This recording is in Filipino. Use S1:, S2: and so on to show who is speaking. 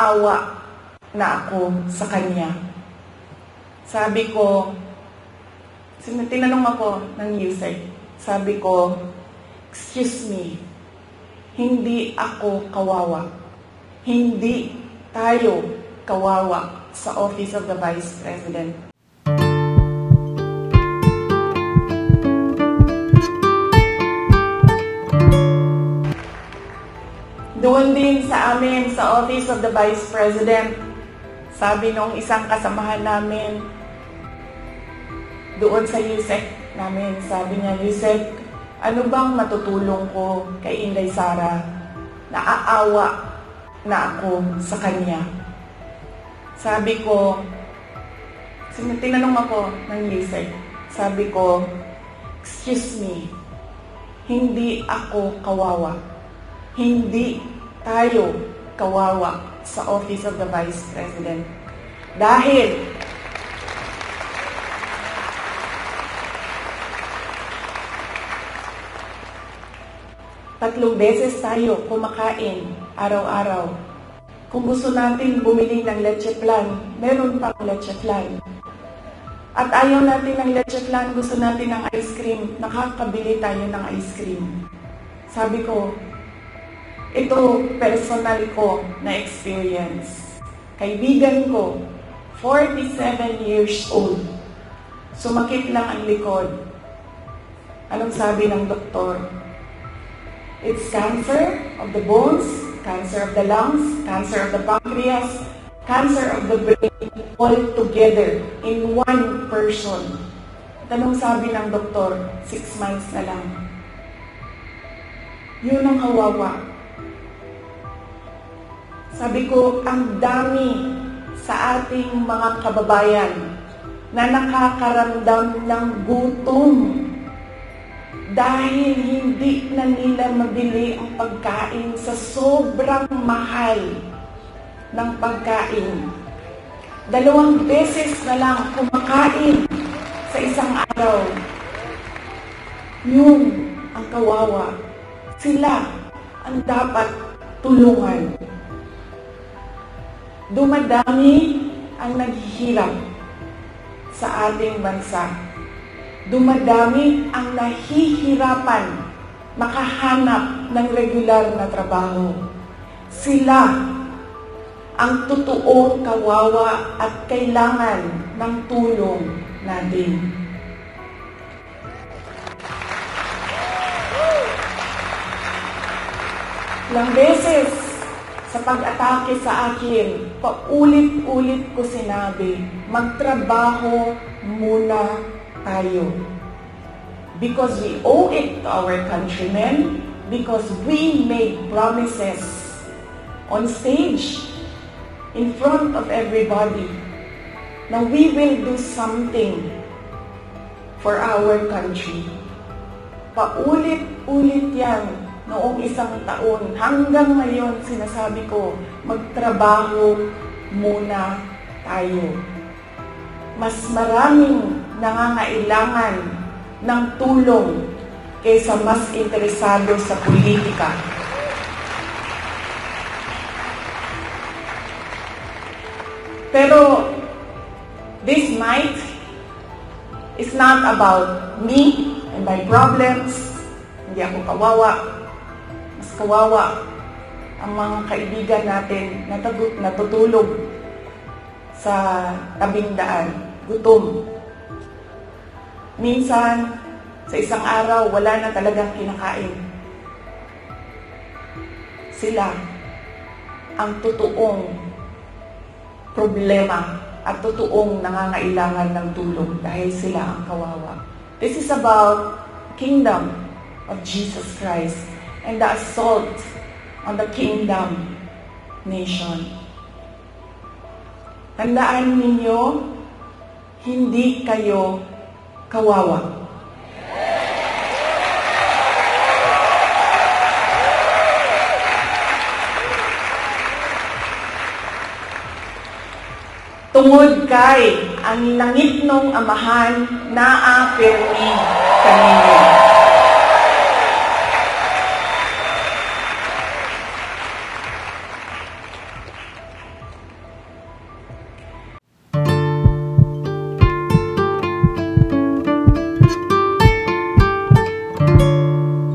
S1: naaawa na ako sa kanya. Sabi ko, tinanong ako ng USEC, sabi ko, excuse me, hindi ako kawawa. Hindi tayo kawawa sa Office of the Vice President. Doon din sa amin, sa Office of the Vice President, sabi nung isang kasamahan namin, doon sa USEC namin, sabi niya, USEC, ano bang matutulong ko kay Inday Sara? Naaawa na ako sa kanya. Sabi ko, tinanong ako ng USEC, sabi ko, excuse me, hindi ako kawawa. Hindi tayo kawawa sa Office of the Vice President. Dahil tatlong beses tayo kumakain araw-araw. Kung gusto natin bumili ng leche flan, meron pang leche flan. At ayaw natin ng leche flan, gusto natin ng ice cream, nakakabili tayo ng ice cream. Sabi ko, ito personal ko na experience. Kaibigan ko, 47 years old. Sumakit lang ang likod. Anong sabi ng doktor? It's cancer of the bones, cancer of the lungs, cancer of the pancreas, cancer of the brain, all together in one person. Anong sabi ng doktor? 6 months na lang. Yun ang kawawa. Sabi ko, ang dami sa ating mga kababayan na nakakaramdam ng gutom dahil hindi na nila mabili ang pagkain sa sobrang mahal ng pagkain. 2 beses na lang kumakain sa isang araw. Yun ang kawawa. Sila ang dapat tulungan. Dumadami ang naghihirap sa ating bansa. Dumadami ang nahihirapan makahanap ng regular na trabaho. Sila ang totoong kawawa at kailangan ng tulong natin. Ilang beses sa pag-atake sa akin, paulit-ulit ko sinabi, magtrabaho muna tayo. Because we owe it to our countrymen, because we made promises on stage, in front of everybody, na we will do something for our country. Paulit-ulit yan. Noong 1 taon, hanggang ngayon, sinasabi ko, magtrabaho muna tayo. Mas maraming nangangailangan ng tulong kaysa mas interesado sa politika. Pero, this night is not about me and my problems. Hindi ako kawawa. Kawawa ang mga kaibigan natin na natutulog sa tabing daan, gutom. Minsan, sa isang araw, wala na talagang kinakain. Sila ang totoong problema at totoong nangangailangan ng tulong dahil sila ang kawawa. This is about kingdom of Jesus Christ and the assault on the kingdom nation. Tandaan ninyo, hindi kayo kawawa. Tungod kay ang langit nung amahan na apirmi kaninyo.